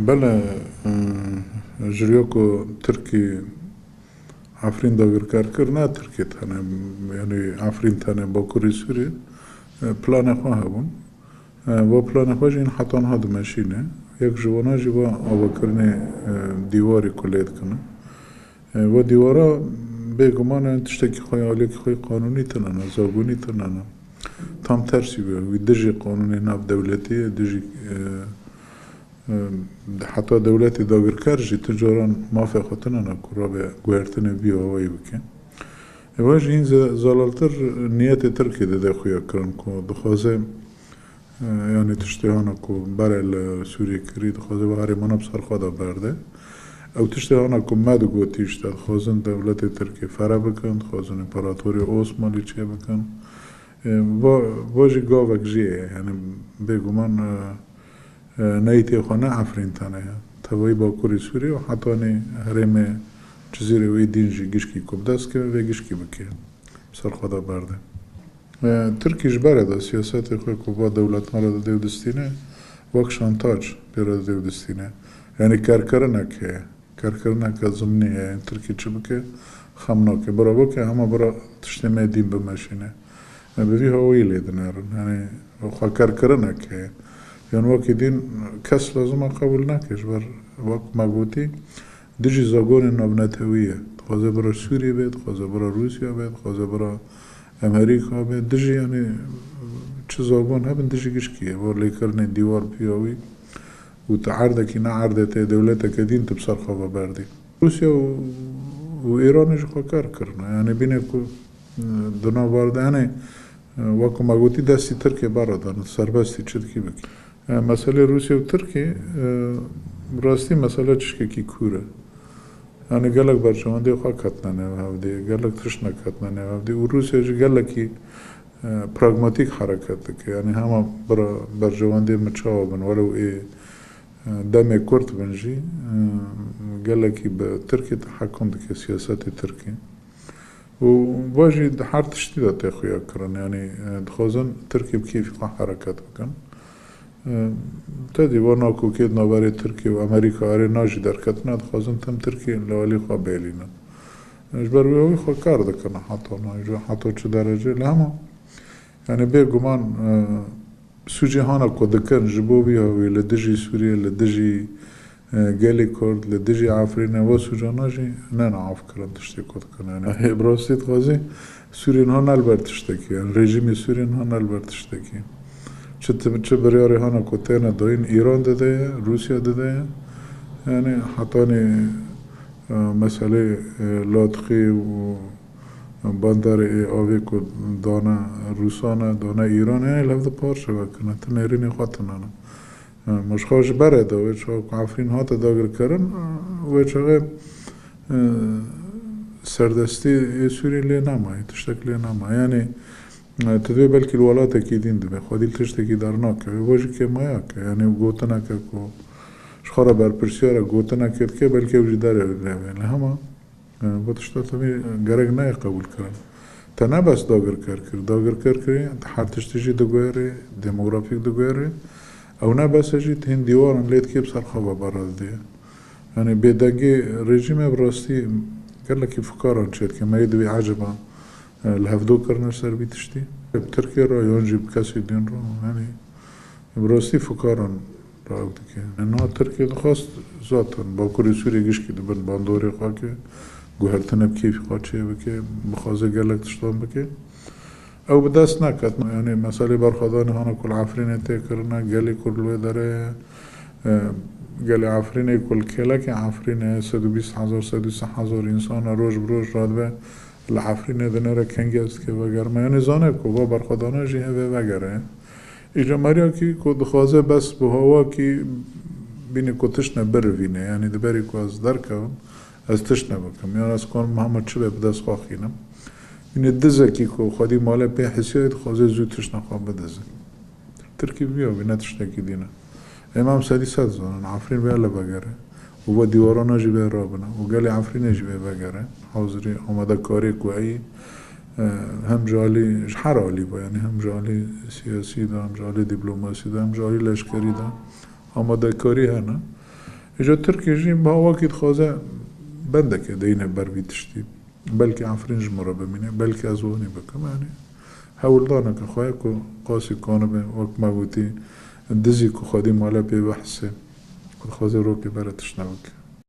بله جریو کو ترکی عفرین داگر کر نه ترکی تنه یعنی عفرین تنه با کوری سوری پلان خواه هبون و پلان خواه این حتان ها دمشینه یک جوانا جوا آوا کرنه دیواری کلید کنه و دیوارا بگمان تشتکی خواه آلی که خواه قانونی تنانه زاگونی تنانه tam tersi ve dijî qanûnê nav dewletê dijî heta dewletê dagirker jî ti caran mafê xwe tinane ku rabe guhertinê vî awayî bike. Ew jî hîn zalaltir niyetê Tirkiyê de xuya kirin ku dixwaze yanî tiştê hene ku berê li Sûriyê kirî dixwaze ve herêmana bi ser xwe de berde. Ew tiştê hene ku me digotî işte dixwazin dewletê Tirkiyê fere bikin, dixwazin împaratorya Osmanlî çê bikin. واجی گاوک جیه یعنی بگمان نیتی خانه عفرین تنه توی با کوری سوری و حتی نی هرم جزیره وی دینجی گشکی کب دست که و گشکی بکه سر خدا برده ترکیش برده سیاست خوی که با دولت مرا دیو دستینه وک شانتاج پیرا دیو دستینه یعنی کرکرنک زمینه ترکی چه بکه خمناکه برا بکه همه برا تشتیمه دین بمشینه بوی هایی لیدنارن یعنی خواهر کرنه که یعنی وقتی دین کس لازم قبول نکش بر وقت مگوتی دیجی زاگون نبنتویه خوازه برای سوریه بید خوازه برای روسیه بید خوازه برای امریکا بید دیجی یعنی چه زاگون هبن دیجی گشکیه و لیکرنه دیوار پیاوی و تعرضه که نه عرضه ته دولته که دین تبصر خواه بردی روسیه و ایرانش خواهر کرنه یعنی بینه که دنا وارده یعنی وقتی مگوتی دستی ترکیه برادن سربستی چه کی بکی مسئله روسیه و ترکیه راستی مسئله چشکه کی کوره یعنی گلک برچوانده خواه کتنانه و هفته گلک تشنه کتنانه و هفته و روسیه جی گلکی پراغماتیک حرکت که یعنی همه برچوانده مچاو بن ولو ای دم کرد بنجی گلکی به ترکیه تحکم دکه سیاست ترکیه و واجی هر تشتی داده خویا کرن یعنی دخوازن ترکیه بکیف خواه حرکت بکن تدی وانا کو کید نواری ترکیه و امریکا آره ناجی درکت نه دخوازن تم ترکیه لوالی خواه بیلینن اجبر وی خواه کار دکنه حتی چه درجه لحما یعنی به گمان سوجی هانا کو دکن جبوبی هاوی لدجی سوریه لدجی گلی کرد لدیجی عفرینه و سوجانا جی نه عف کردن تشتی کد کنه نه براستید خوازی سورین ها نلبرد تشتکی رژیم سورین ها نلبرد تشتکی چه بریاری ها نکوتینه داین ایران داده روسیه داده یعنی حتی مسئله لاتخی و بندر آوی که دانه روسانه دانه ایران یعنی لفظ پارچه بکنه تنیرین خواتنانه مشخوش برده و چه عفرین ها داگر کردن و چه سردستی سوری لی نمایی تشتک لی نمایی یعنی تدوی بلکی الولات اکیدین دبه خودیل تشتکی درناکه و واجی که مایا که یعنی گوتنه که شخارا برپرسیاره گوتنه کرد که بلکی وجی داره لیوین همه با تشتا تمی گرگ نای قبول کردن تا نه بس داگر کرد هر تشتیجی دگویره دموگرافیک دگویره او نه بس اجید هین دیوارن لید که بسر خواه براد دیه یعنی بیدگی رژیم براستی گرلکی فکاران چید که مایدوی عجبا الهفدو کرنه سر بیتشتی ترکیه را یونجی بکسی دین را یعنی براستی فکاران را او دیگه نه ترکیه دخواست ذاتن با کوری سوری گشکی دبن باندوری خواه که گوهرتنه بکیفی خواه چیه بکه بخوازه گرلک تشتان بکه او بدست نکد یعنی مسئله برخوادانی هانا کل عفرینه تی کرنه گلی کلوی داره گلی عفرینه کل کلک عفرینه 120,000 انسان روز بروز راد به العفرینه دنره کنگی است که وگرمه یعنی زانه که با برخوادانه جیه وگره ایجا مریا که دخوازه بس به هوا که بینی که تشنه بروینه یعنی دبری که از درکم از تشنه بکم یعنی از کن محمد چه به بدست خواهینم این دزه کی کو خودی مال به حسیت خوازه زودش نخواه بدزه ترکی بیا بی نتشتکی دینه امام سادی صد زنان عفرین بیاله بگره و با دیوارانا جی بی رابنه و گلی عفرین جی بی بگره حاضری آمده کاری کو ای هم جالی هر عالی با یعنی هم جالی سیاسی دا هم جالی دیپلماسی دا هم جالی لشکری دا آمده کاری هنه اجا ترکی جیم با واقعی خوازه بنده که دینه بر بیتشتی بلکه عفرینج مرا بمینه بلکه از وانی بکم یعنی حول دانا که خواهی که قاسی کانه به وقت ما بودی دزی که خودی مالا بی بحثه خوازه رو که براتش نوک